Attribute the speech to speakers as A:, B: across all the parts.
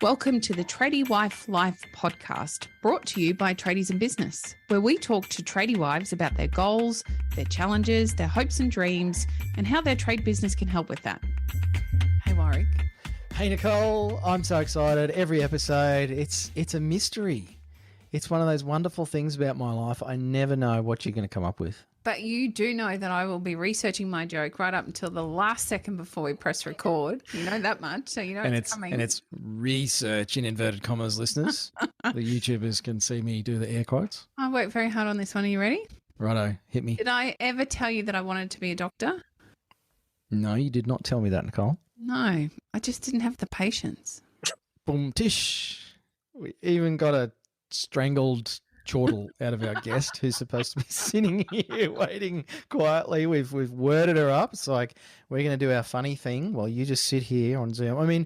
A: Welcome to the Tradie Wife Life podcast, brought to you by Tradies in Business, where we talk to tradie wives about their goals, their challenges, their hopes and dreams, and how their trade business can help with that. Hey, Warwick.
B: Hey, Nicole. I'm so excited. Every episode, it's a mystery. It's one of those wonderful things about my life. I never know what you're going to come up with.
A: But you do know that I will be researching my joke right up until the last second before we press record. You know that much, so you know it's coming.
B: And it's research in inverted commas, listeners. The YouTubers can see me do the air quotes.
A: I worked very hard on this one. Are you ready?
B: Righto, hit me.
A: Did I ever tell you that I wanted to be a doctor?
B: No, you did not tell me that, Nicole.
A: No, I just didn't have the patience.
B: Boom, tish. We even got a strangled chortle out of our guest who's supposed to be sitting here waiting quietly. We've worded her up. It's like, we're going to do our funny thing while you just sit here on Zoom. I mean,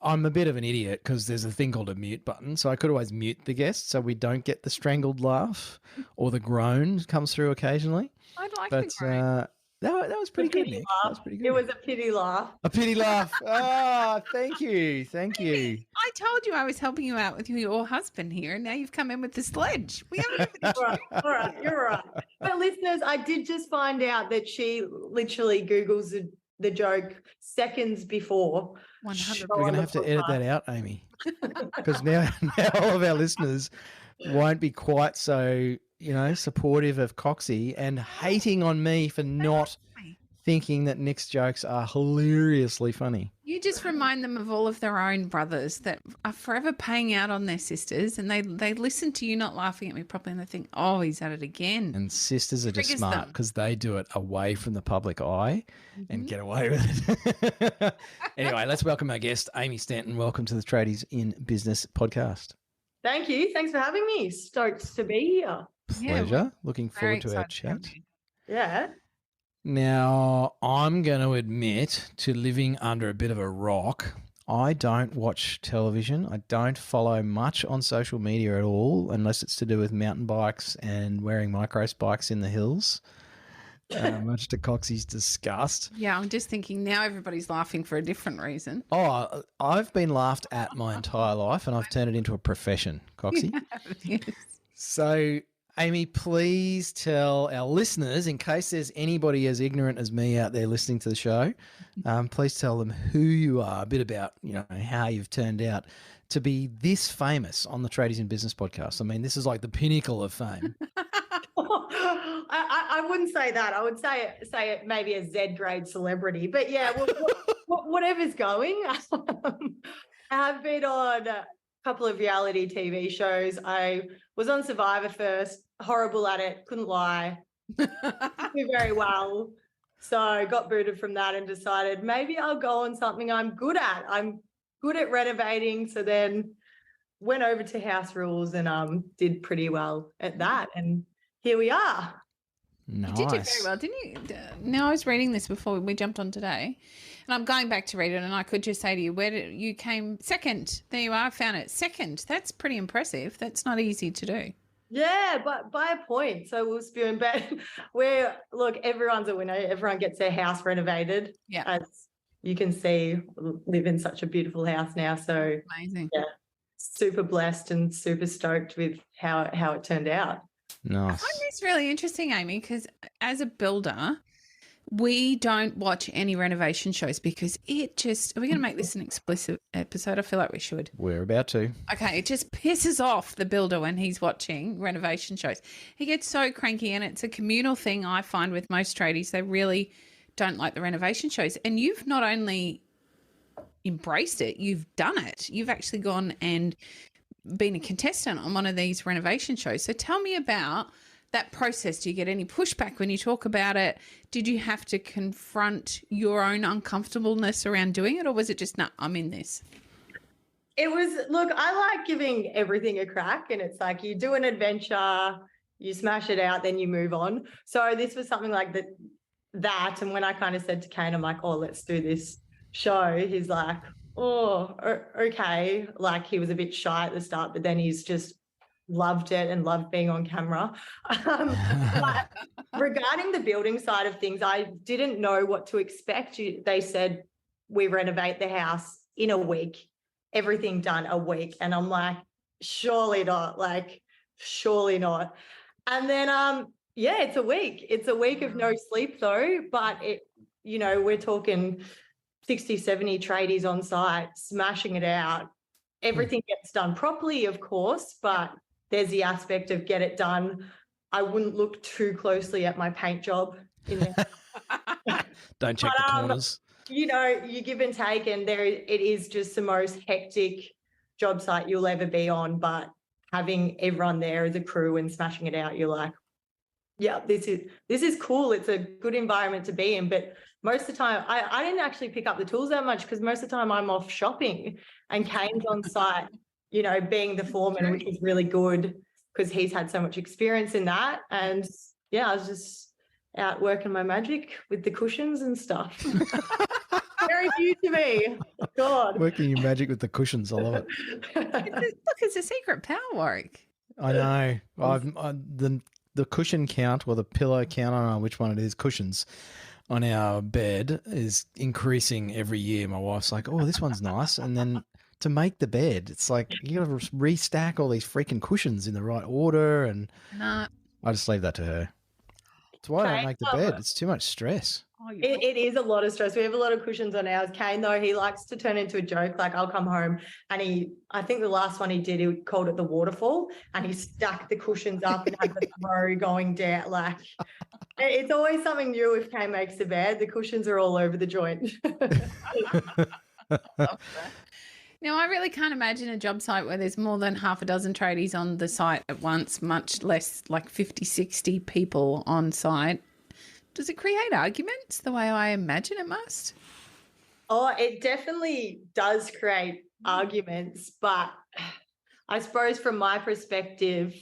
B: I'm a bit of an idiot because there's a thing called a mute button, so I could always mute the guest so we don't get the strangled laugh or the groan comes through occasionally.
A: I'd like the groan.
B: That was pretty good, Nick. That was pretty good.
C: It was a pity laugh.
B: A pity laugh. Oh, thank you. Thank you.
A: I told you I was helping you out with your husband here, and now you've come in with the sledge. We haven't even...
C: All right, you're right. But listeners, I did just find out that she literally Googles the joke seconds before.
A: 100%.
B: We're going to have to edit that out, Amy, because now all of our listeners won't be quite so, supportive of Coxie and hating on me for not thinking that Nick's jokes are hilariously funny.
A: You just remind them of all of their own brothers that are forever paying out on their sisters, and they listen to you not laughing at me properly, and they think, oh, he's at it again.
B: And sisters are just smart because they do it away from the public eye and get away with it. Anyway, let's welcome our guest, Aimee Stanton. Welcome to the Tradies in Business podcast.
C: Thank you. Thanks for having me. Stoked to be here.
B: Pleasure. Looking forward to our chat.
C: Yeah.
B: Now, I'm going to admit to living under a bit of a rock. I don't watch television. I don't follow much on social media at all, unless it's to do with mountain bikes and wearing micro spikes in the hills, much to Coxie's disgust.
A: Yeah, I'm just thinking now everybody's laughing for a different reason.
B: Oh, I've been laughed at my entire life, and I've turned it into a profession, Coxie.
A: Yes.
B: So... Aimee, please tell our listeners, in case there's anybody as ignorant as me out there listening to the show, please tell them who you are, a bit about, how you've turned out to be this famous on the Tradies in Business podcast. I mean, this is like the pinnacle of fame.
C: I wouldn't say that. I would say it maybe a Z-grade celebrity. But yeah, whatever's going. I've been on a couple of reality TV shows. I was on Survivor first, horrible at it, couldn't lie, do very well. So got booted from that and decided maybe I'll go on something I'm good at. I'm good at renovating. So then went over to House Rules and did pretty well at that. And here we are.
B: Nice.
A: You did very well, didn't you? Now, I was reading this before we jumped on today, and I'm going back to read it, and I could just say to you, where did you came second? There you are, I found it second. That's pretty impressive. That's not easy to do.
C: Yeah, but by a point. So we'll spewing back look, everyone's a winner. Everyone gets their house renovated.
A: Yeah.
C: As you can see, live in such a beautiful house now. So
A: amazing.
C: Yeah, super blessed and super stoked with how it turned out.
B: Nice.
A: I find this really interesting, Aimee, because as a builder, we don't watch any renovation shows because are we going to make this an explicit episode? I feel like we should.
B: We're about to.
A: Okay, it just pisses off the builder when he's watching renovation shows. He gets so cranky, and it's a communal thing I find with most tradies. They really don't like the renovation shows. And you've not only embraced it, you've done it. You've actually gone and been a contestant on one of these renovation shows. So tell me about that process. Do you get any pushback when you talk about it? Did you have to confront your own uncomfortableness around doing it, or was it just, nah, I'm in this?
C: It was, look, I like giving everything a crack, and it's like you do an adventure, you smash it out, then you move on. So this was something like that. And when I kind of said to Kane, I'm like, oh, let's do this show, he's like, oh, okay. Like he was a bit shy at the start, but then he's just loved it and loved being on camera. But regarding the building side of things, I didn't know what to expect. They said we renovate the house in a week. everything done a week. And I'm like, surely not, like, surely not. And then, yeah, it's a week. It's a week of no sleep though, but we're talking 60, 70 tradies on site, smashing it out. Everything gets done properly, of course, but there's the aspect of get it done. I wouldn't look too closely at my paint job in there.
B: Don't check the corners.
C: You give and take, and it is just the most hectic job site you'll ever be on. But having everyone there as a crew and smashing it out, you're like, yeah, this is cool. It's a good environment to be in. But most of the time, I didn't actually pick up the tools that much because most of the time I'm off shopping and Kane's on site, being the foreman, which is really good because he's had so much experience in that. And yeah, I was just out working my magic with the cushions and stuff. Very new to me. God.
B: Working your magic with the cushions. I love it.
A: Look, it's a secret power, Warwick.
B: I know. The cushion count, or the pillow count, I don't know which one it is, cushions on our bed is increasing every year. My wife's like, oh, this one's nice. And then to make the bed, it's like you got to restack all these freaking cushions in the right order. And I just leave that to her. That's why I don't make the bed. It's too much stress.
C: Oh, it is a lot of stress. We have a lot of cushions on ours. Kane, though, he likes to turn into a joke. Like, I'll come home and I think the last one he did, he called it the waterfall, and he stacked the cushions up and had the throw going down. Like, it's always something new if Kane makes the bed. The cushions are all over the joint.
A: Now, I really can't imagine a job site where there's more than half a dozen tradies on the site at once, much less like 50, 60 people on site. Does it create arguments the way I imagine it must?
C: Oh, it definitely does create arguments, but I suppose from my perspective,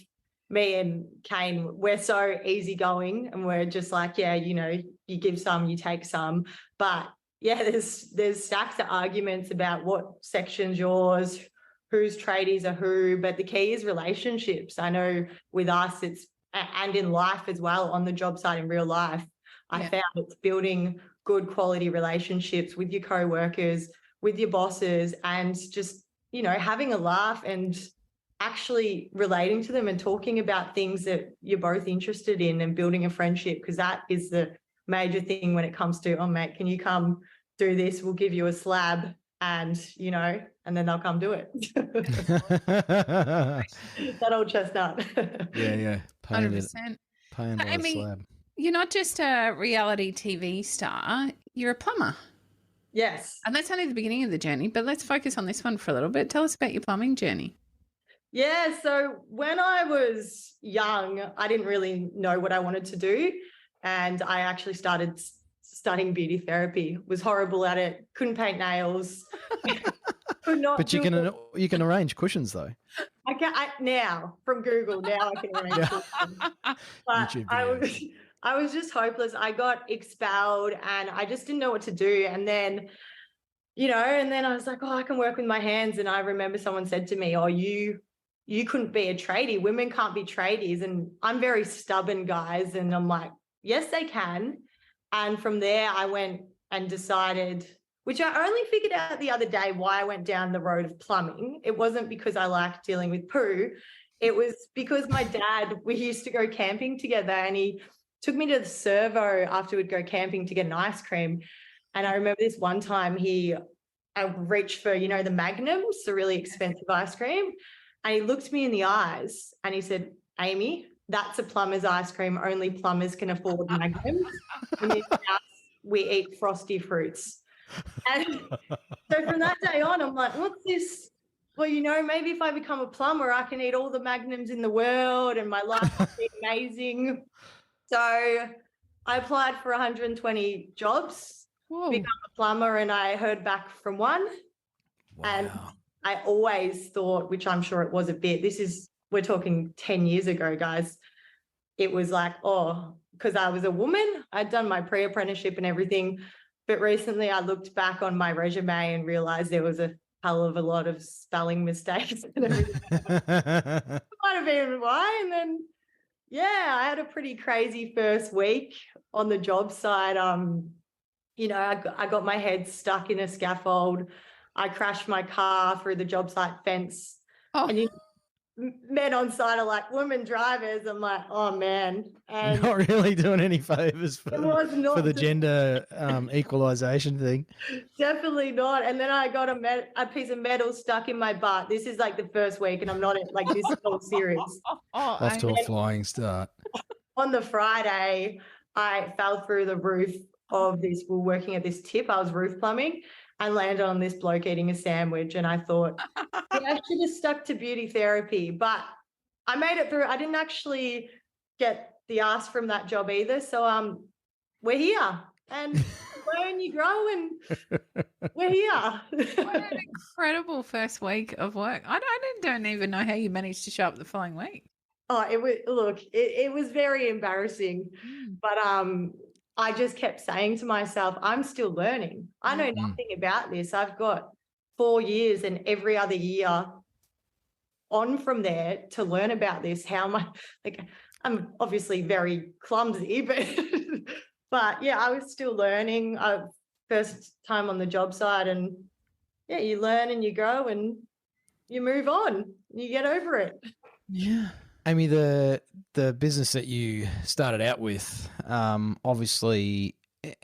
C: me and Kane, we're so easygoing and we're just like, yeah, you give some, you take some. But yeah, there's stacks of arguments about what section's yours, whose tradies are who, but the key is relationships. I know with us, and in life as well, on the job site in real life, I found it's building good quality relationships with your co-workers, with your bosses, and just, having a laugh and actually relating to them and talking about things that you're both interested in and building a friendship, because that is the major thing when it comes to, oh, mate, can you come do this? We'll give you a slab and, and then they'll come do it. That old chestnut.
B: Yeah.
A: 100%.
B: Paying by the slab.
A: You're not just a reality TV star, you're a plumber.
C: Yes.
A: And that's only the beginning of the journey, but let's focus on this one for a little bit. Tell us about your plumbing journey.
C: Yeah, so when I was young, I didn't really know what I wanted to do. And I actually started studying beauty therapy, was horrible at it, couldn't paint nails.
B: But you can arrange cushions though.
C: Now from Google, now I can arrange cushions. But I was just hopeless. I got expelled and I just didn't know what to do. And then, I was like, oh, I can work with my hands. And I remember someone said to me, oh, you couldn't be a tradie. Women can't be tradies. And I'm very stubborn, guys. And I'm like, yes, they can. And from there, I went and decided, which I only figured out the other day, why I went down the road of plumbing. It wasn't because I liked dealing with poo. It was because my dad, we used to go camping together, and he took me to the servo after we'd go camping to get an ice cream. And I remember this one time I reached for, the Magnums, the really expensive ice cream. And he looked me in the eyes and he said, Aimee, that's a plumber's ice cream. Only plumbers can afford Magnums. In this house, we eat frosty fruits. And so from that day on, I'm like, what's this? Well, maybe if I become a plumber, I can eat all the Magnums in the world and my life will be amazing. So I applied for 120 jobs, become a plumber, and I heard back from one. Wow. And I always thought, which I'm sure it was a bit, we're talking 10 years ago, guys. It was like, because I was a woman, I'd done my pre-apprenticeship and everything. But recently I looked back on my resume and realized there was a hell of a lot of spelling mistakes and everything. Might have been why. And then, I had a pretty crazy first week on the job site. I got my head stuck in a scaffold. I crashed my car through the job site fence.
A: Oh.
C: And men on site are like, women drivers. I'm like, oh man. And
B: not really doing any favors for the gender equalisation thing.
C: Definitely not. And then I got a piece of metal stuck in my butt. This is like the first week, and I'm not like, this is all serious.
B: Off to a flying start.
C: On the Friday, I fell through the roof of this. We're working at this tip. I was roof plumbing. I landed on this bloke eating a sandwich, and I thought, yeah, I should have stuck to beauty therapy, but I made it through. I didn't actually get the ask from that job either. So we're here, and learn, you grow, and we're here.
A: What an incredible first week of work. I don't even know how you managed to show up the following week.
C: Oh, it was very embarrassing, but I just kept saying to myself, I'm still learning. I know nothing about this. I've got 4 years and every other year on from there to learn about this. How am I, like, I'm obviously very clumsy, but yeah, I was still learning. First time on the job site, and yeah, you learn and you grow and you move on. You get over it.
B: Yeah. Aimee, the business that you started out with, obviously,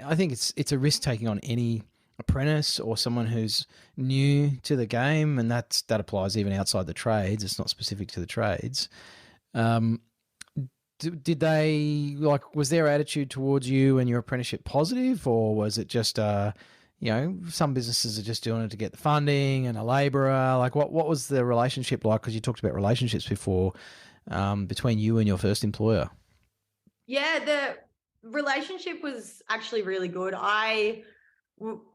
B: I think it's a risk taking on any apprentice or someone who's new to the game, and that applies even outside the trades. It's not specific to the trades. Did they, like, was their attitude towards you and your apprenticeship positive, or was it just some businesses are just doing it to get the funding and a labourer? Like, what was the relationship like? Because you talked about relationships before. Between you and your first employer?
C: Yeah, the relationship was actually really good. I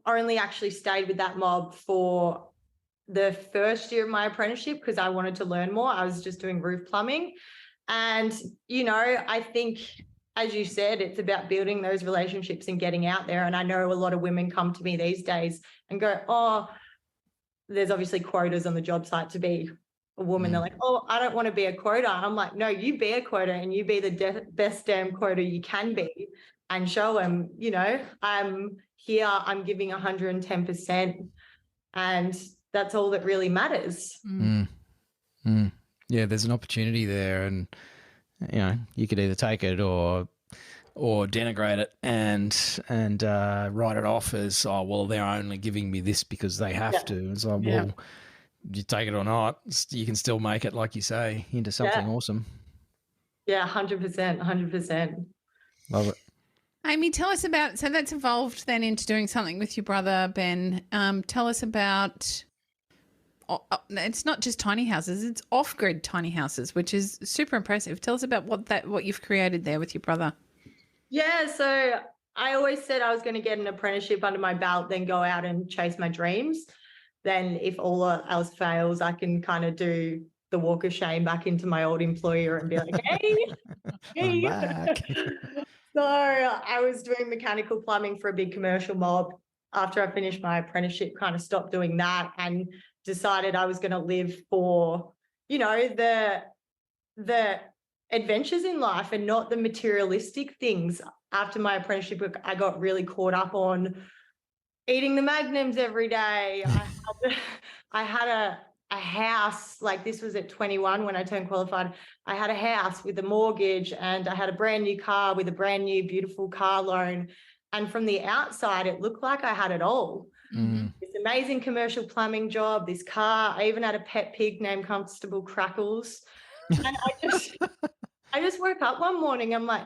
C: only actually stayed with that mob for the first year of my apprenticeship because I wanted to learn more. I was just doing roof plumbing. And, I think, as you said, it's about building those relationships and getting out there. And I know a lot of women come to me these days and go, oh, there's obviously quotas on the job site to be a woman. They're like, oh, I don't want to be a quota. I'm like, no, you be a quota and you be the best damn quota you can be, and show them, I'm here, I'm giving 110%, and that's all that really matters.
B: Yeah, there's an opportunity there, and you could either take it or denigrate it and write it off as, oh, well, they're only giving me this because they have to. It's like, well, you take it or not, you can still make it, like you say, into something awesome.
C: Yeah, 100%, 100%.
B: Love it.
A: Aimee, tell us about, so that's evolved then into doing something with your brother, Ben. Tell us about, it's not just tiny houses, it's off-grid tiny houses, which is super impressive. Tell us about what you've created there with your brother.
C: Yeah, so I always said I was going to get an apprenticeship under my belt, then go out and chase my dreams. Then if all else fails, I can kind of do the walk of shame back into my old employer and be like, hey.
B: I'm back.
C: So I was doing mechanical plumbing for a big commercial mob. After I finished my apprenticeship, kind of stopped doing that and decided I was going to live for, the adventures in life and not the materialistic things. After my apprenticeship, I got really caught up on eating the magnums every day. I had a house, like, this was at 21 when I turned qualified. I had a house with a mortgage, and I had a brand new car with a brand new beautiful car loan. And from the outside, it looked like I had it all. This amazing commercial plumbing job, this car. I even had a pet pig named Constable Crackles. And I just woke up one morning, I'm like,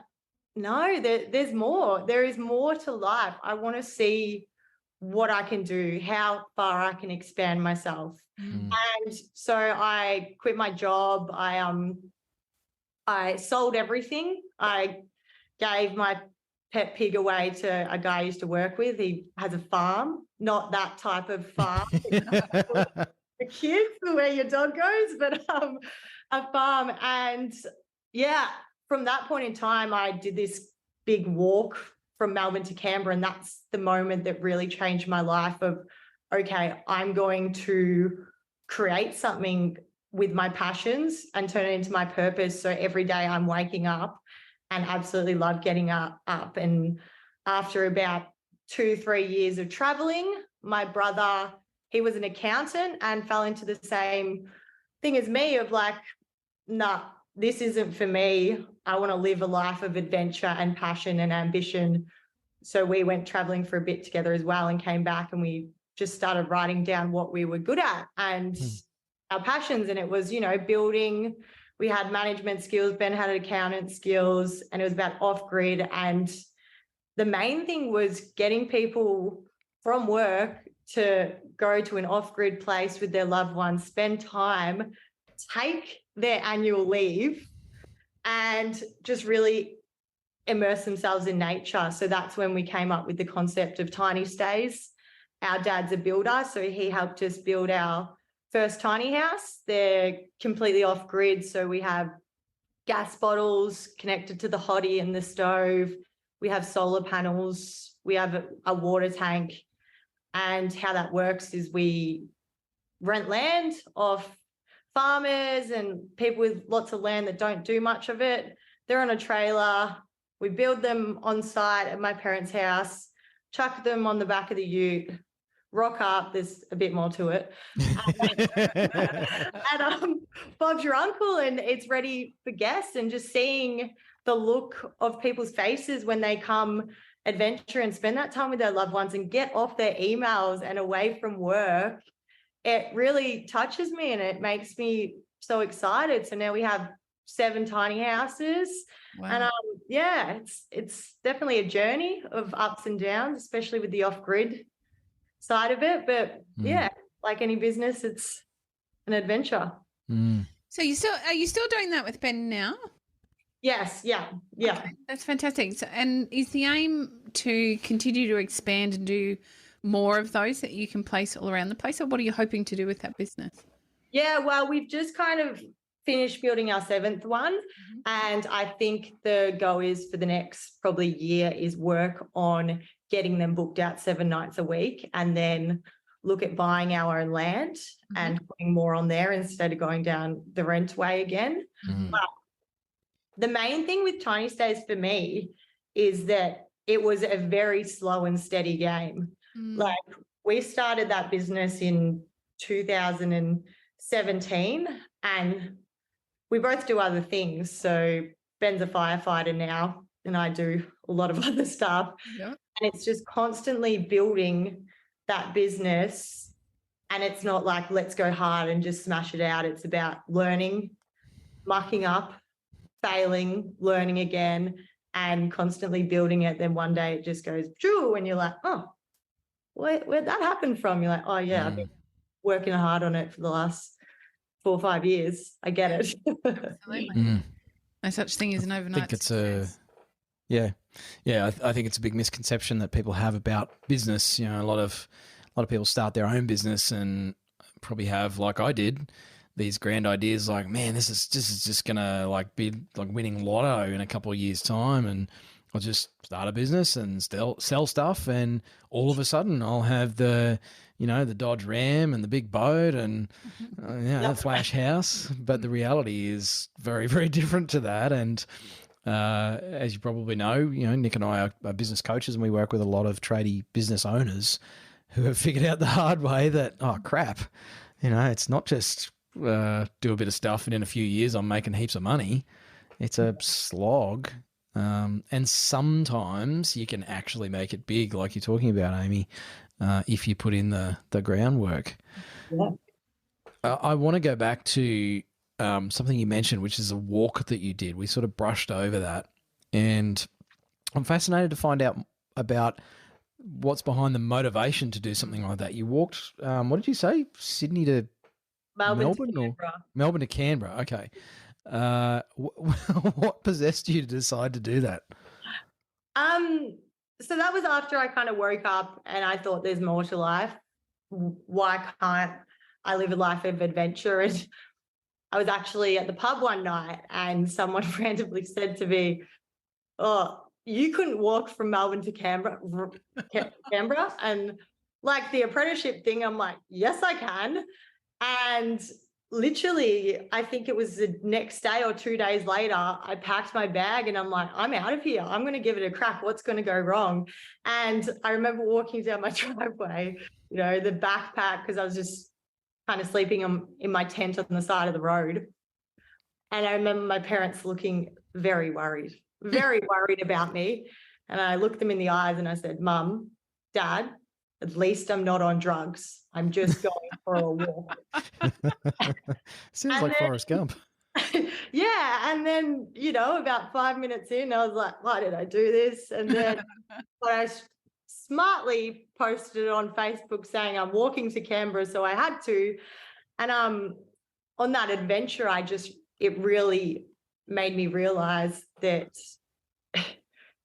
C: no, there's more. There is more to life. I want to see what I can do, how far I can expand myself. And so I quit my job. I sold everything. I gave my pet pig away to a guy I used to work with. He has a farm, not that type of farm. The kids, where your dog goes, but a farm. And yeah, from that point in time, I did this big walk from Melbourne to Canberra, and that's the moment that really changed my life of, okay, I'm going to create something with my passions and turn it into my purpose. So every day I'm waking up and absolutely love getting up. And after about 2-3 years of traveling, my brother he was an accountant and fell into the same thing as me of like, nah, this isn't for me. I want to live a life of adventure and passion and ambition. So we went traveling for a bit together as well and came back, and we just started writing down what we were good at and our passions. And it was, building. We had management skills. Ben had accountant skills, and it was about off-grid. And the main thing was getting people from work to go to an off-grid place with their loved ones, spend time, take their annual leave, and just really immerse themselves in nature. So that's when we came up with the concept of tiny stays. Our dad's a builder, so he helped us build our first tiny house. They're completely off-grid, so we have gas bottles connected to the hottie and the stove. We have solar panels. We have a water tank. And how that works is we rent land off farmers and people with lots of land that don't do much of it. They're on a trailer. We build them on site at my parents' house, chuck them on the back of the ute, rock up. There's a bit more to it. And Bob's your uncle, and it's ready for guests. And just seeing the look of people's faces when they come adventure and spend that time with their loved ones and get off their emails and away from work, it really touches me and it makes me so excited. So now we have 7 tiny houses. Wow. And it's definitely a journey of ups and downs, especially with the off-grid side of it. But yeah, like any business, it's an adventure.
A: So are you still doing that with Ben now?
C: Yes, yeah.
A: Okay, that's fantastic. So, and is the aim to continue to expand and do more of those that you can place all around the place, or what are you hoping to do with that business?
C: Yeah, well, we've just kind of finished building our 7th one, and I think the goal is for the next probably year is work on getting them booked out 7 nights a week, and then look at buying our own land and putting more on there instead of going down the rent way again. But the main thing with Tiny Stays for me is that it was a very slow and steady game. Like, we started that business in 2017, and we both do other things. So Ben's a firefighter now, and I do a lot of other stuff. Yeah. And it's just constantly building that business. And it's not like, let's go hard and just smash it out. It's about learning, mucking up, failing, learning again, and constantly building it. Then one day it just goes, phew, and you're like, oh, where'd that happen from? You're like, oh, yeah, I've been working hard on it for the last 4 or 5 years. I get it.
A: Absolutely. No such thing as an overnight.
B: I think it's I think it's a big misconception that people have about business. You know, a lot of people start their own business and probably have, like I did, these grand ideas like, man, this is just gonna like be like winning lotto in a couple of years' time, and I'll just start a business and sell stuff, and all of a sudden I'll have the Dodge Ram and the big boat and the flash house. But the reality is very, very different to that. And as you probably know, Nick and I are business coaches, and we work with a lot of tradie business owners who have figured out the hard way that, oh crap, it's not just do a bit of stuff and in a few years I'm making heaps of money. It's a slog. And sometimes you can actually make it big, like you're talking about, Aimee, if you put in the groundwork. Yeah. I want to go back to something you mentioned, which is a walk that you did. We sort of brushed over that, and I'm fascinated to find out about what's behind the motivation to do something like that. You walked, what did you say, Sydney to Melbourne
C: to Canberra.
B: Melbourne to Canberra. Okay. What possessed you to decide to do that?
C: So that was after I kind of woke up and I thought, there's more to life. Why can't I live a life of adventure? And I was actually at the pub one night and someone randomly said to me, oh, you couldn't walk from Melbourne to Canberra. And like the apprenticeship thing, I'm like, yes, I can. And literally, I think it was the next day or 2 days later, I packed my bag and I'm like, I'm out of here. I'm going to give it a crack. What's going to go wrong? And I remember walking down my driveway, the backpack, because I was just kind of sleeping in my tent on the side of the road. And I remember my parents looking very worried about me. And I looked them in the eyes and I said, Mum, Dad, at least I'm not on drugs. I'm just going for a walk.
B: Sounds like Forrest Gump.
C: Yeah. And then, about 5 minutes in, I was like, why did I do this? And then I smartly posted it on Facebook saying I'm walking to Canberra, so I had to. And on that adventure, it really made me realize that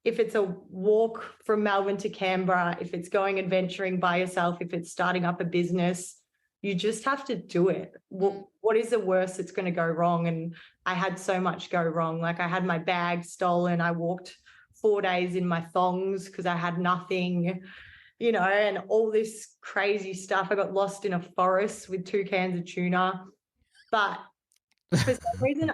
C: if it's a walk from Melbourne to Canberra, if it's going adventuring by yourself, if it's starting up a business, you just have to do it. What is the worst that's going to go wrong? And I had so much go wrong. Like, I had my bag stolen. I walked 4 days in my thongs because I had nothing, and all this crazy stuff. I got lost in a forest with 2 cans of tuna. But for some reason,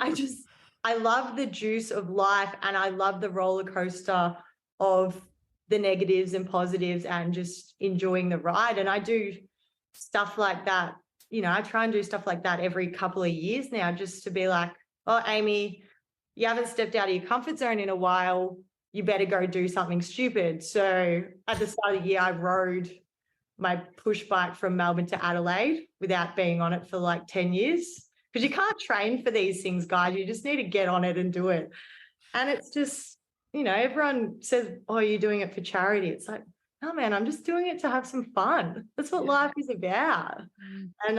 C: I love the juice of life, and I love the roller coaster of the negatives and positives and just enjoying the ride. And I do stuff like that. I try and do stuff like that every couple of years now, just to be like, oh, Aimee, you haven't stepped out of your comfort zone in a while. You better go do something stupid. So at the start of the year, I rode my push bike from Melbourne to Adelaide without being on it for like 10 years. Because you can't train for these things, guys. You just need to get on it and do it. And it's just, everyone says, oh, you're doing it for charity. It's like, no, man, I'm just doing it to have some fun. That's what life is about. And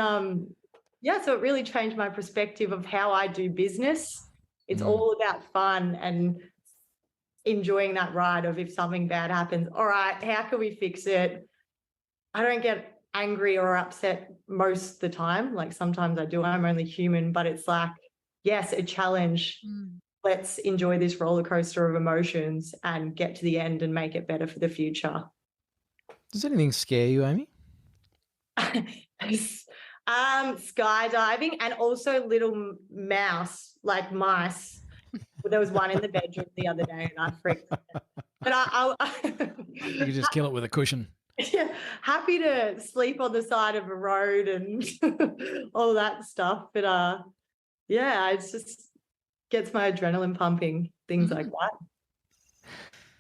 C: so it really changed my perspective of how I do business. It's all about fun and enjoying that ride of, if something bad happens, all right, how can we fix it? I don't get angry or upset most of the time. Like, sometimes I do. I'm only human, but it's like, yes, a challenge. Let's enjoy this roller coaster of emotions and get to the end and make it better for the future.
B: Does anything scare you, Aimee?
C: Skydiving, and also little mice. There was one in the bedroom the other day and I freaked out. But
B: You could just kill it with a cushion.
C: Yeah, happy to sleep on the side of a road and all that stuff. But it just gets my adrenaline pumping, things like that.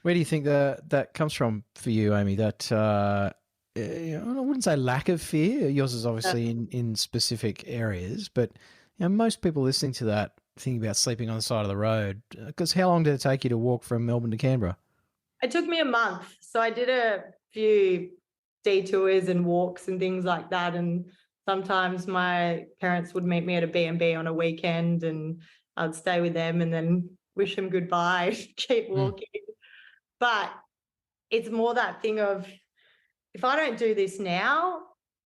B: Where do you think that comes from for you, Aimee? That I wouldn't say lack of fear. Yours is obviously in specific areas, but most people listening to that think about sleeping on the side of the road. Because how long did it take you to walk from Melbourne to Canberra?
C: It took me a month. So I did a few detours and walks and things like that. And sometimes my parents would meet me at a B&B on a weekend and I'd stay with them and then wish them goodbye, keep walking. But it's more that thing of, if I don't do this now,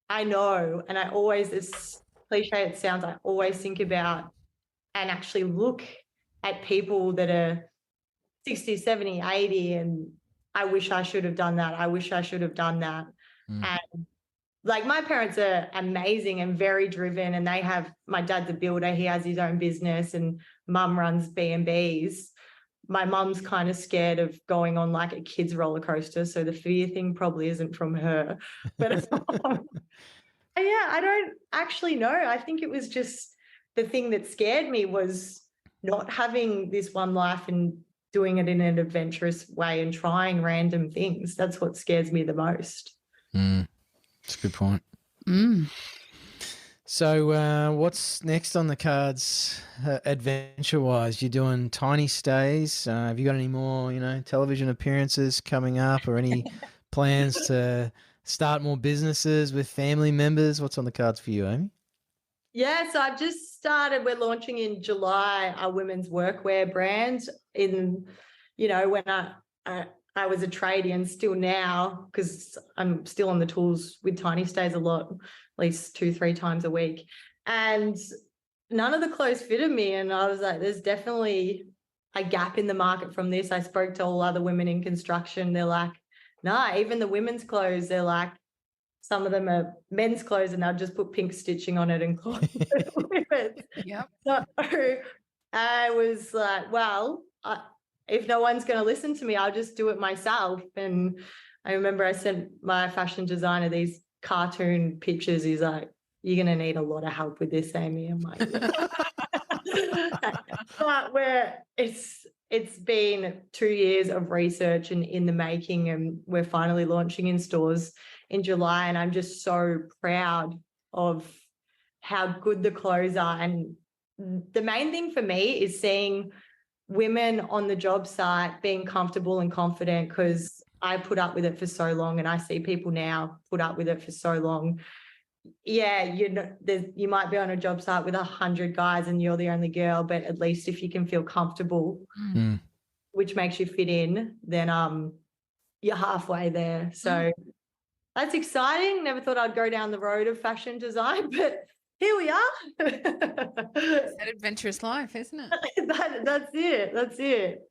C: I know, and I always, as cliche it sounds, I always think about and actually look at people that are 60, 70, 80, and I wish I should have done that. I wish I should have done that. And like, my parents are amazing and very driven, and my dad's a builder. He has his own business, and mum runs B&Bs. My mum's kind of scared of going on like a kid's roller coaster. So the fear thing probably isn't from her. But I don't actually know. I think it was just the thing that scared me was not having this one life and doing it in an adventurous way and trying random things. That's what scares me the most.
B: That's a good point. So what's next on the cards adventure-wise? You're doing Tiny Stays. Have you got any more, television appearances coming up, or any plans to start more businesses with family members? What's on the cards for you, Aimee?
C: Yeah, so I've just started. We're launching in July our women's workwear brand. When I was a tradie, and still now, because I'm still on the tools with Tiny Stays a lot, at least 2-3 times a week. And none of the clothes fitted me. And I was like, there's definitely a gap in the market from this. I spoke to all other women in construction. They're like, nah, even the women's clothes, they're like some of them are men's clothes and they'll just put pink stitching on it and call it women's.
A: Yep.
C: So I was like, well, if no one's going to listen to me, I'll just do it myself. And I remember I sent my fashion designer these cartoon pictures. He's like, you're going to need a lot of help with this, Aimee. I'm like, but where it's been 2 years of research and in the making, and we're finally launching in stores in July. And I'm just so proud of how good the clothes are. And the main thing for me is seeing women on the job site being comfortable and confident, because I put up with it for so long and I see people now put up with it for so long. Yeah, you might be on a job site with 100 guys and you're the only girl, but at least if you can feel comfortable, which makes you fit in, then you're halfway there. So that's exciting. Never thought I'd go down the road of fashion design, but here we are.
A: It's that adventurous life, isn't it?
C: That's it. That's it.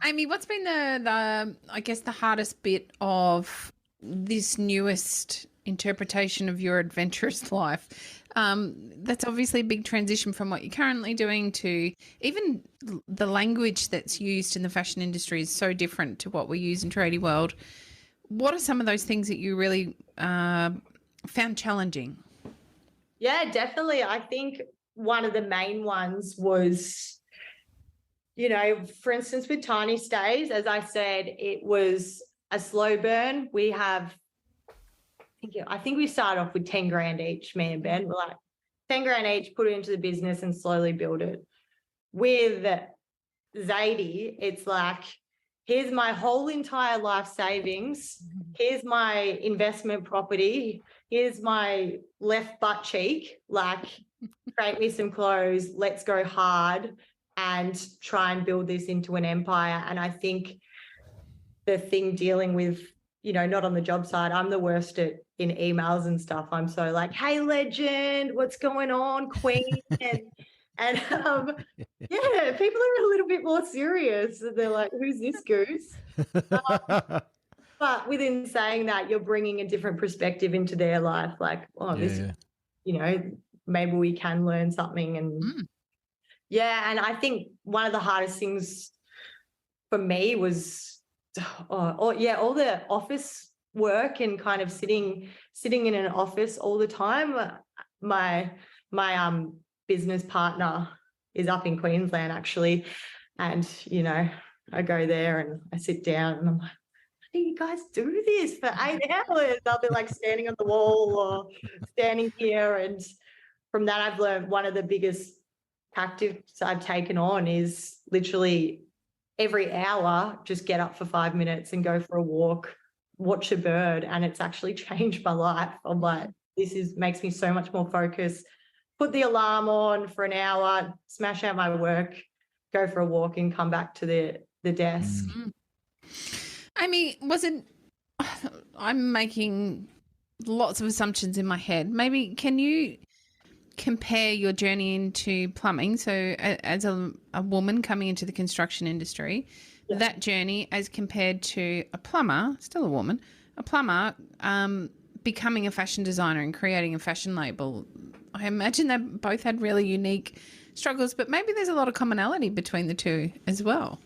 A: Aimee, what's been the I guess the hardest bit of this newest interpretation of your adventurous life? That's obviously a big transition from what you're currently doing to even the language that's used in the fashion industry is so different to what we use in tradie world. What are some of those things that you really found challenging?
C: Yeah, definitely. I think one of the main ones was, for instance, with Tiny Stays, as I said, it was a slow burn. We have, I think we started off with 10 grand each, me and Ben. We're like, 10 grand each, put it into the business and slowly build it. With Zadie, it's like, here's my whole entire life savings. Here's my investment property. Here's my left butt cheek. Like, create me some clothes. Let's go hard and try and build this into an empire. And I think the thing dealing with, not on the job side, I'm the worst in emails and stuff. I'm so like, hey, legend, what's going on, queen? And yeah, people are a little bit more serious. They're like, who's this goose? But within saying that, you're bringing a different perspective into their life. Like, maybe we can learn something. And and I think one of the hardest things for me was, all the office work and kind of sitting in an office all the time. My business partner is up in Queensland actually, and I go there and I sit down and I'm like, how do you guys do this for 8 hours? I'll be like standing on the wall or standing here. And from that, I've learned one of the biggest tactics I've taken on is literally every hour, just get up for 5 minutes and go for a walk, watch a bird. And it's actually changed my life. I'm like, makes me so much more focused. Put the alarm on for an hour, smash out my work, go for a walk and come back to the desk.
A: Aimee, I'm making lots of assumptions in my head. Maybe can you compare your journey into plumbing? So as a woman coming into the construction industry, that journey as compared to a plumber, still a woman, becoming a fashion designer and creating a fashion label. I imagine they both had really unique struggles, but maybe there's a lot of commonality between the two as well.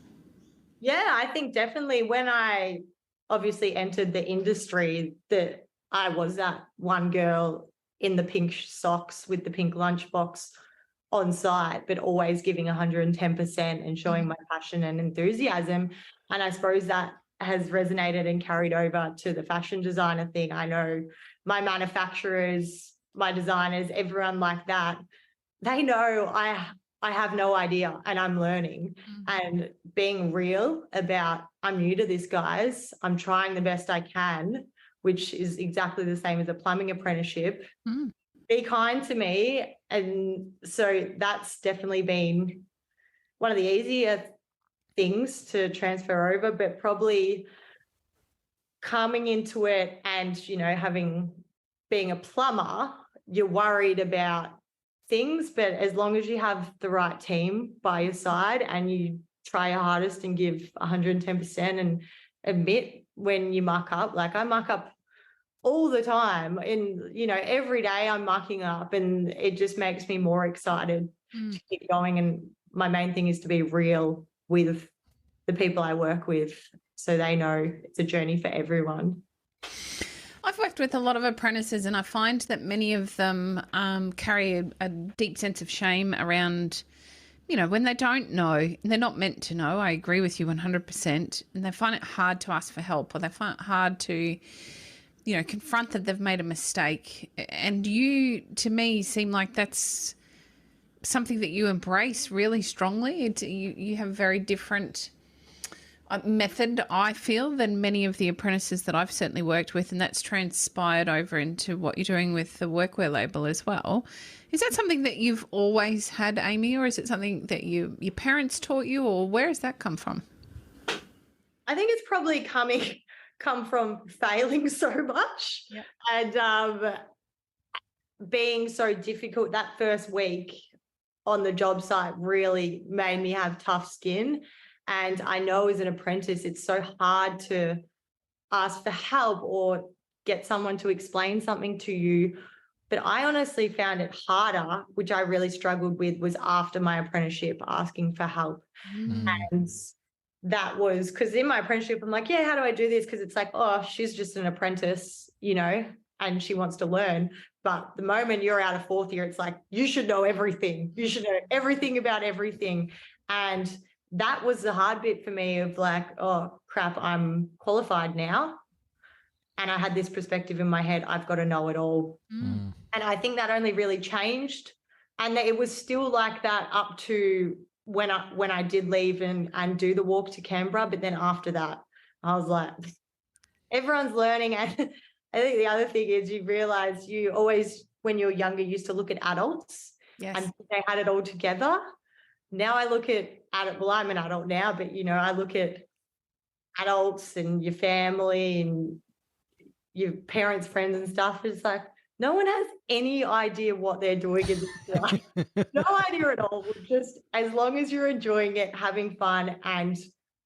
C: Yeah, I think definitely when I obviously entered the industry, that I was that one girl in the pink socks with the pink lunchbox on site, but always giving 110% and showing my passion and enthusiasm. And I suppose that has resonated and carried over to the fashion designer thing. I know my manufacturers, my designers, everyone like that, they know I have no idea and I'm learning and being real about I'm new to this, guys. I'm trying the best I can, which is exactly the same as a plumbing apprenticeship. Be kind to me. And so that's definitely been one of the easier things to transfer over, but probably coming into it and, being a plumber, you're worried about things, but as long as you have the right team by your side and you try your hardest and give 110% and admit when you muck up, like I muck up all the time. And, every day I'm mucking up, and it just makes me more excited to keep going. And my main thing is to be real with the people I work with, so they know it's a journey for everyone.
A: I've worked with a lot of apprentices, and I find that many of them carry a deep sense of shame around, when they don't know, they're not meant to know. I agree with you 100%. And they find it hard to ask for help, or they find it hard to, confront that they've made a mistake. And you, to me, seem like that's something that you embrace really strongly. You have a very different method, I feel, than many of the apprentices that I've certainly worked with, and that's transpired over into what you're doing with the workwear label as well. Is that something that you've always had, Aimee, or is it something that your parents taught you, or where has that come from?
C: I think it's probably come from failing so much.
A: Yep.
C: And being so difficult. That first week on the job site really made me have tough skin. And I know as an apprentice, it's so hard to ask for help or get someone to explain something to you. But I honestly found it harder, which I really struggled with, was after my apprenticeship, asking for help. And that was because in my apprenticeship, I'm like, yeah, how do I do this? Because it's like, oh, she's just an apprentice, and she wants to learn. But the moment you're out of fourth year, it's like, you should know everything. You should know everything about everything. And that was the hard bit for me of like, oh, crap, I'm qualified now. And I had this perspective in my head, I've got to know it all. And I think that only really changed. And it was still like that up to when I did leave and do the walk to Canberra. But then after that, I was like, everyone's learning. And I think the other thing is you realize you always, when you're younger, used to look at adults and they had it all together. Now I look at well, I'm an adult now, but, I look at adults and your family and your parents, friends and stuff. It's like, no one has any idea what they're doing in this life. No idea at all. Just as long as you're enjoying it, having fun and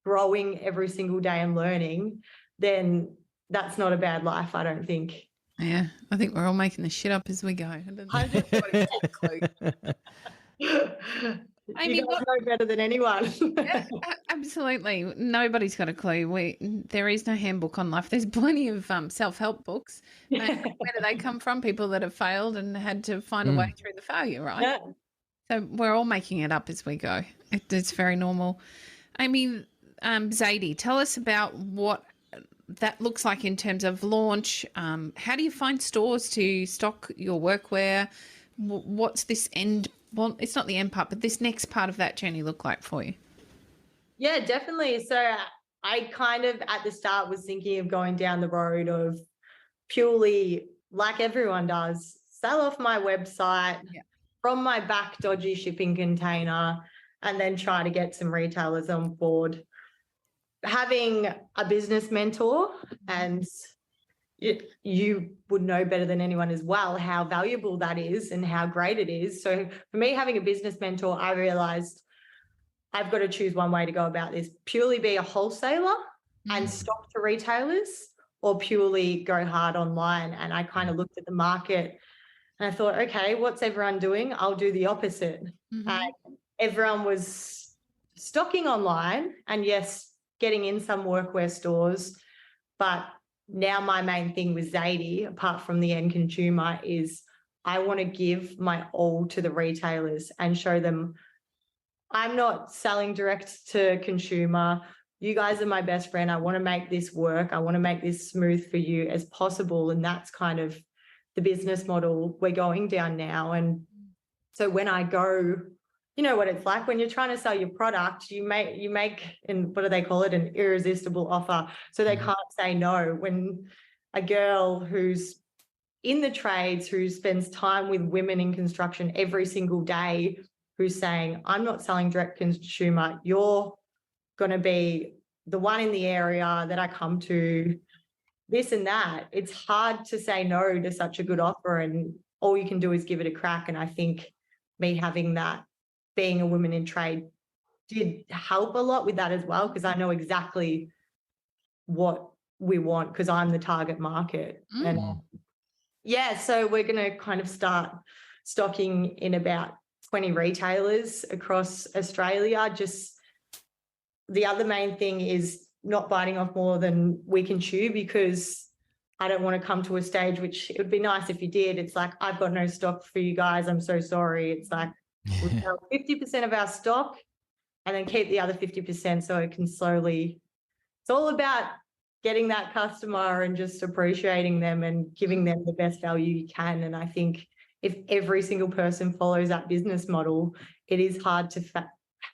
C: growing every single day and learning, then that's not a bad life, I don't think.
A: Yeah, I think we're all making the shit up as we go. I don't know what
C: You guys know better than anyone.
A: Yeah, absolutely. Nobody's got a clue. There is no handbook on life. There's plenty of self-help books. Where do they come from? People that have failed and had to find a way through the failure, right?
C: Yeah.
A: So we're all making it up as we go. It's very normal. Aimee, Zadie, tell us about what that looks like in terms of launch. How do you find stores to stock your workwear? What's this end? Well, it's not the end part, but this next part of that journey look like for you? Yeah,
C: definitely. So I kind of at the start was thinking of going down the road of purely, like everyone does, sell off my website from my back dodgy shipping container and then try to get some retailers on board. Having a business mentor, and you would know better than anyone as well how valuable that is and how great it is. So for me, having a business mentor, I realized I've got to choose one way to go about this: purely be a wholesaler and stock to retailers, or purely go hard online. And I kind of looked at the market and I thought, okay, what's everyone doing? I'll do the opposite. Everyone was stocking online and yes, getting in some workwear stores, but now my main thing with Zadie, apart from the end consumer, is I want to give my all to the retailers and show them I'm not selling direct to consumer. You guys are my best friend. I want to make this work. I want to make this smooth for you as possible. And that's kind of the business model we're going down now. And so when I go, you know what it's like when you're trying to sell your product, you make, and what do they call it? An irresistible offer. So they can't say no. When a girl who's in the trades, who spends time with women in construction every single day, who's saying, I'm not selling direct consumer, you're going to be the one in the area that I come to, this and that, it's hard to say no to such a good offer, and all you can do is give it a crack. And I think me having that, being a woman in trade, did help a lot with that as well, because I know exactly what we want, because I'm the target market. And so we're going to kind of start stocking in about 20 retailers across Australia. Just the other main thing is not biting off more than we can chew, because I don't want to come to a stage, which it would be nice if you did. It's like, I've got no stock for you guys. I'm so sorry. It's like, we sell 50% of our stock and then keep the other 50% so it can slowly, it's all about getting that customer and just appreciating them and giving them the best value you can. And I think if every single person follows that business model, it is hard to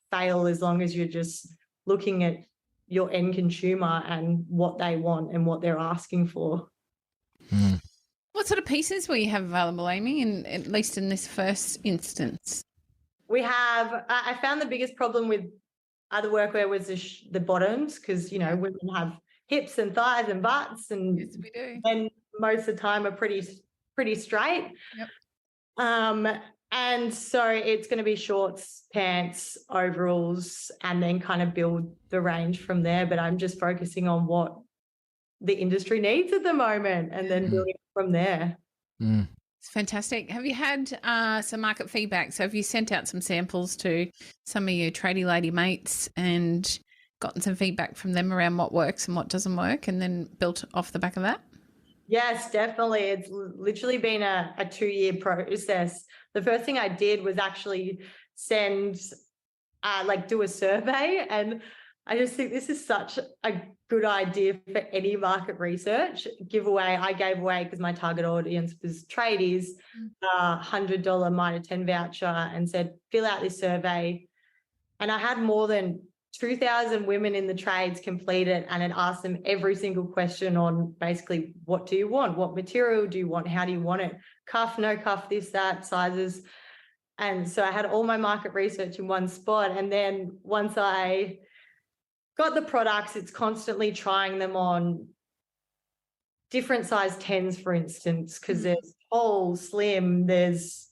C: fail, as long as you're just looking at your end consumer and what they want and what they're asking for.
A: What sort of pieces will you have available, Aimee, at least in this first instance?
C: We have, I found the biggest problem with other workwear was the bottoms, because, women have hips and thighs and butts, and
A: yes, we do.
C: And most of the time are pretty straight.
A: Yep.
C: And so it's going to be shorts, pants, overalls, and then kind of build the range from there. But I'm just focusing on what the industry needs at the moment, and then building from there.
A: It's fantastic. Have you had some market feedback? So have you sent out some samples to some of your tradie lady mates and gotten some feedback from them around what works and what doesn't work, and then built off the back of that?
C: Yes, definitely. It's literally been a 2-year process. The first thing I did was actually do a survey. And I just think this is such a good idea for any market research giveaway. I gave away, because my target audience was tradies, $100 Mitre 10 voucher, and said, fill out this survey. And I had more than 2,000 women in the trades complete it, and it asked them every single question on basically, what do you want? What material do you want? How do you want it? Cuff, no cuff, this, that, sizes. And so I had all my market research in one spot. And then once I got the products, it's constantly trying them on different size 10s, for instance, because there's tall, slim, there's,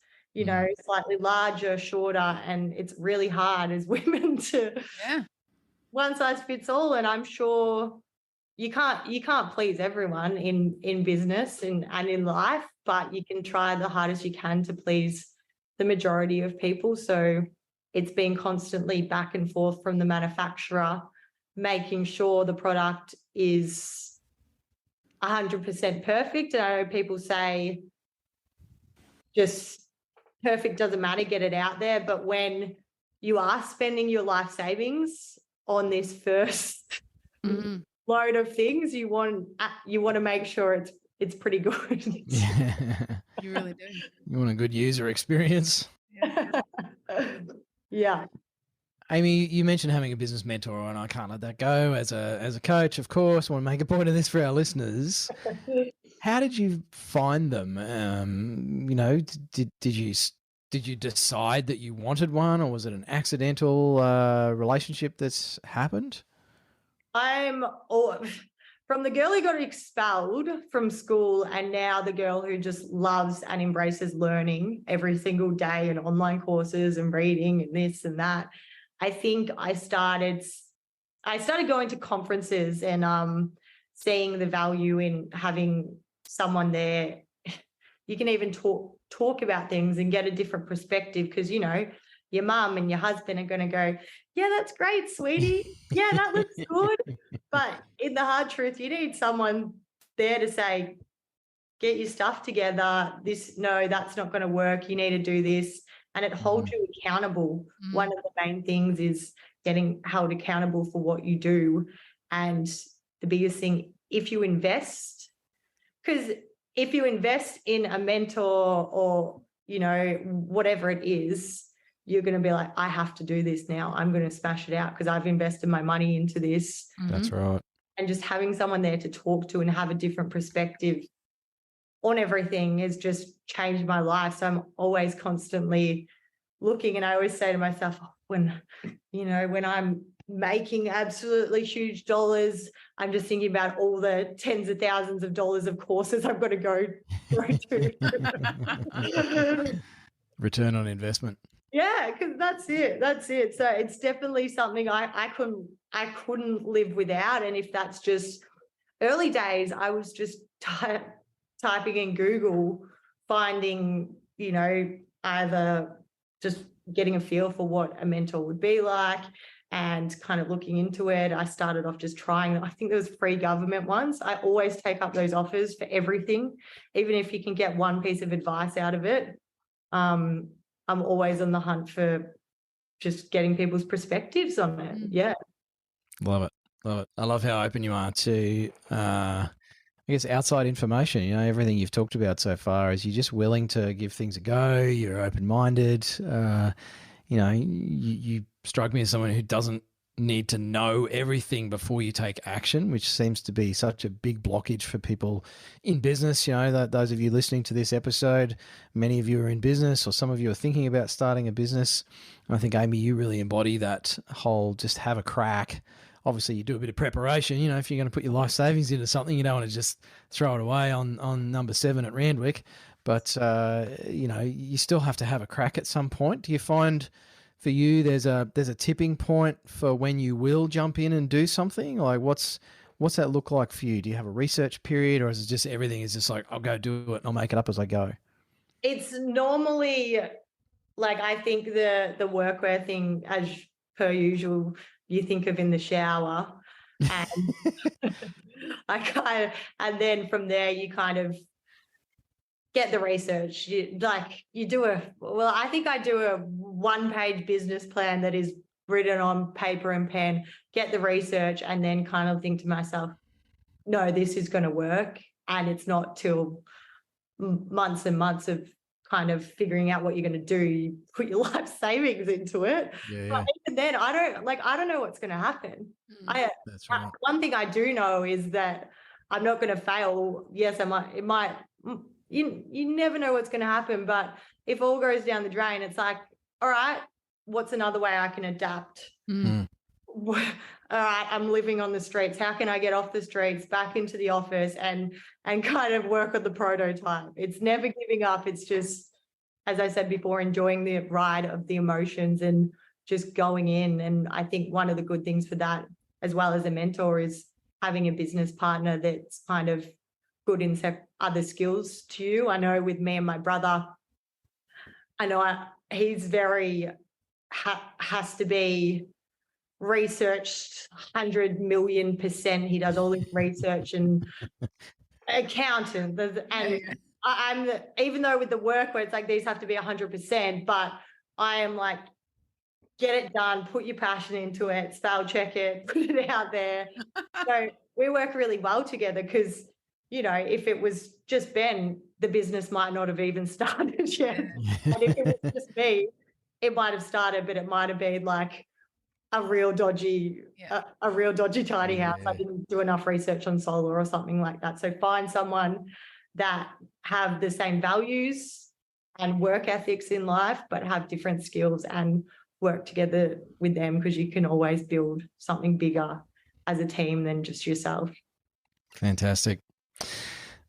C: slightly larger, shorter, and it's really hard as women to one size fits all. And I'm sure you can't please everyone in business and in life, but you can try the hardest you can to please the majority of people. So it's been constantly back and forth from the manufacturer, making sure the product is 100% perfect. And I know people say just perfect doesn't matter, get it out there. But when you are spending your life savings on this first load of things, you want to make sure it's pretty good.
A: You really do.
B: You want a good user experience.
C: Yeah.
B: Aimee, you mentioned having a business mentor, and I can't let that go. As a coach, of course, I want to make a point of this for our listeners. How did you find them? Did you decide that you wanted one, or was it an accidental relationship that's happened?
C: I'm from the girl who got expelled from school, and now the girl who just loves and embraces learning every single day and online courses and reading and this and that. I think I started going to conferences and seeing the value in having someone there. You can even talk about things and get a different perspective, because your mum and your husband are going to go, yeah, that's great, sweetie. Yeah, that looks good. But in the hard truth, you need someone there to say, get your stuff together. No, that's not going to work. You need to do this. And it holds you accountable. One of the main things is getting held accountable for what you do. And the biggest thing, if you invest in a mentor or, whatever it is, you're going to be like, I have to do this now. I'm going to smash it out because I've invested my money into this.
B: That's right.
C: And just having someone there to talk to and have a different perspective on everything has just changed my life. So I'm always constantly looking, and I always say to myself, when I'm making absolutely huge dollars, I'm just thinking about all the tens of thousands of dollars of courses I've got to go to.
B: Return on investment.
C: Yeah, because that's it. So it's definitely something I couldn't live without. And if that's just early days, I was just typing in Google, finding, either just getting a feel for what a mentor would be like and kind of looking into it. I started off just trying. I think there was free government ones. I always take up those offers for everything, even if you can get one piece of advice out of it. I'm always on the hunt for just getting people's perspectives on it. Yeah.
B: Love it. Love it. I love how open you are to, I guess, outside information. Everything you've talked about so far is you're just willing to give things a go. You're open-minded. You strike me as someone who doesn't need to know everything before you take action, which seems to be such a big blockage for people in business. That those of you listening to this episode, many of you are in business, or some of you are thinking about starting a business. And I think, Aimee, you really embody that whole just have a crack. Obviously, you do a bit of preparation. If you're going to put your life savings into something, you don't want to just throw it away on number 7 at Randwick. But, you still have to have a crack at some point. Do you find for you there's a tipping point for when you will jump in and do something? Like what's that look like for you? Do you have a research period, or is it just everything is just like, I'll go do it and I'll make it up as I go?
C: It's normally like, I think the workwear thing, as per usual, you think of in the shower, and and then from there you kind of get the research. I think I do a 1-page business plan that is written on paper and pen, get the research, and then kind of think to myself, no, this is going to work. And it's not till months and months of kind of figuring out what you're going to do. You put your life savings into it.
B: Yeah.
C: But even then, I don't know what's going to happen.
B: That's right.
C: One thing I do know is that I'm not going to fail. Yes, it might. You never know what's going to happen, but if all goes down the drain, it's like, all right, what's another way I can adapt? All right, I'm living on the streets. How can I get off the streets back into the office and kind of work on the prototype? It's never giving up. It's just, as I said before, enjoying the ride of the emotions and just going in. And I think one of the good things for that, as well as a mentor, is having a business partner that's kind of good in other skills to you. I know with me and my brother, he's very has to be researched 100 million %. He does all his research and accountant. And I'm even though with the work where it's like these have to be 100%, but I am like, get it done, put your passion into it, spell check it, put it out there. So we work really well together because, if it was just Ben, the business might not have even started yet. And if it was just me, it might have started, but it might have been like a real dodgy tiny house. I didn't do enough research on solar or something like that. So find someone that have the same values and work ethics in life, but have different skills, and work together with them, because you can always build something bigger as a team than just yourself.
B: Fantastic.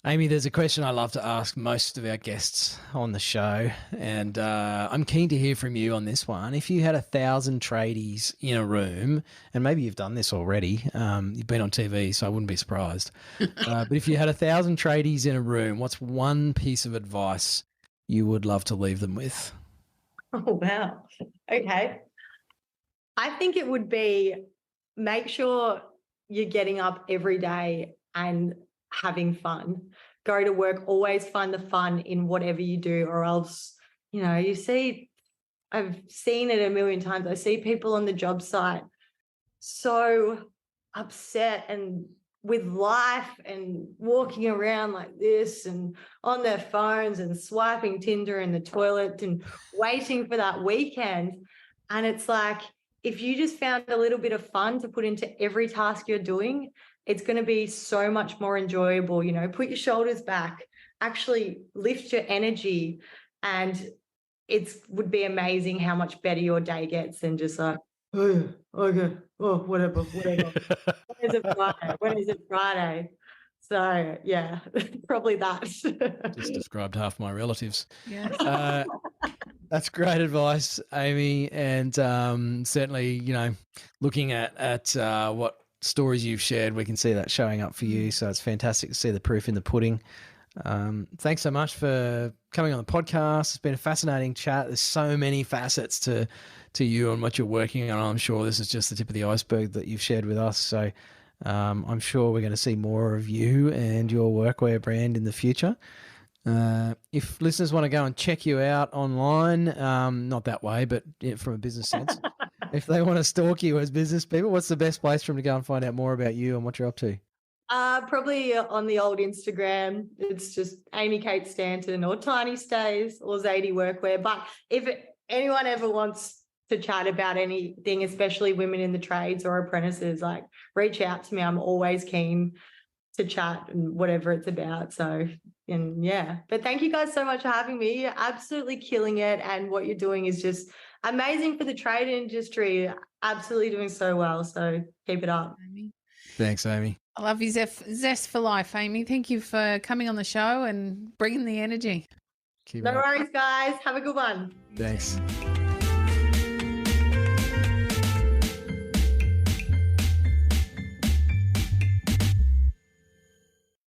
B: Aimee, there's a question I love to ask most of our guests on the show, and I'm keen to hear from you on this one. If you had 1,000 tradies in a room, and maybe you've done this already, you've been on TV, so I wouldn't be surprised. But if you had 1,000 tradies in a room, what's one piece of advice you would love to leave them with?
C: Oh, wow. Okay. I think it would be, make sure you're getting up every day and having fun. Go to work, always find the fun in whatever you do, or else, I've seen it a million times. I see people on the job site so upset and with life and walking around like this and on their phones and swiping Tinder in the toilet and waiting for that weekend. And it's like, if you just found a little bit of fun to put into every task you're doing, it's going to be so much more enjoyable. Put your shoulders back, actually lift your energy, and it would be amazing how much better your day gets than just like, oh, okay, oh, whatever. When is it Friday? So, yeah, probably that.
B: Just described half my relatives.
A: Yes.
B: That's great advice, Aimee. And certainly, looking at what stories you've shared, we can see that showing up for you. So it's fantastic to see the proof in the pudding. Thanks so much for coming on the podcast. It's been a fascinating chat. There's so many facets to you and what you're working on. I'm sure this is just the tip of the iceberg that you've shared with us. So I'm sure we're going to see more of you and your workwear brand in the future. If listeners want to go and check you out online, not that way, but from a business sense, if they want to stalk you as business people, what's the best place for them to go and find out more about you and what you're up to?
C: Probably on the old Instagram. It's just Aimee Kate Stanton or Tiny Stays or Zadie Workwear. But if anyone ever wants to chat about anything, especially women in the trades or apprentices, like reach out to me. I'm always keen to chat and whatever it's about. So, and yeah, but thank you guys so much for having me. You're absolutely killing it. And what you're doing is just amazing for the trade industry. Absolutely doing so well. So keep it up.
B: Thanks, Aimee.
A: I love your zest for life, Aimee. Thank you for coming on the show and bringing the energy.
C: No worries, guys. Have a good one.
B: Thanks.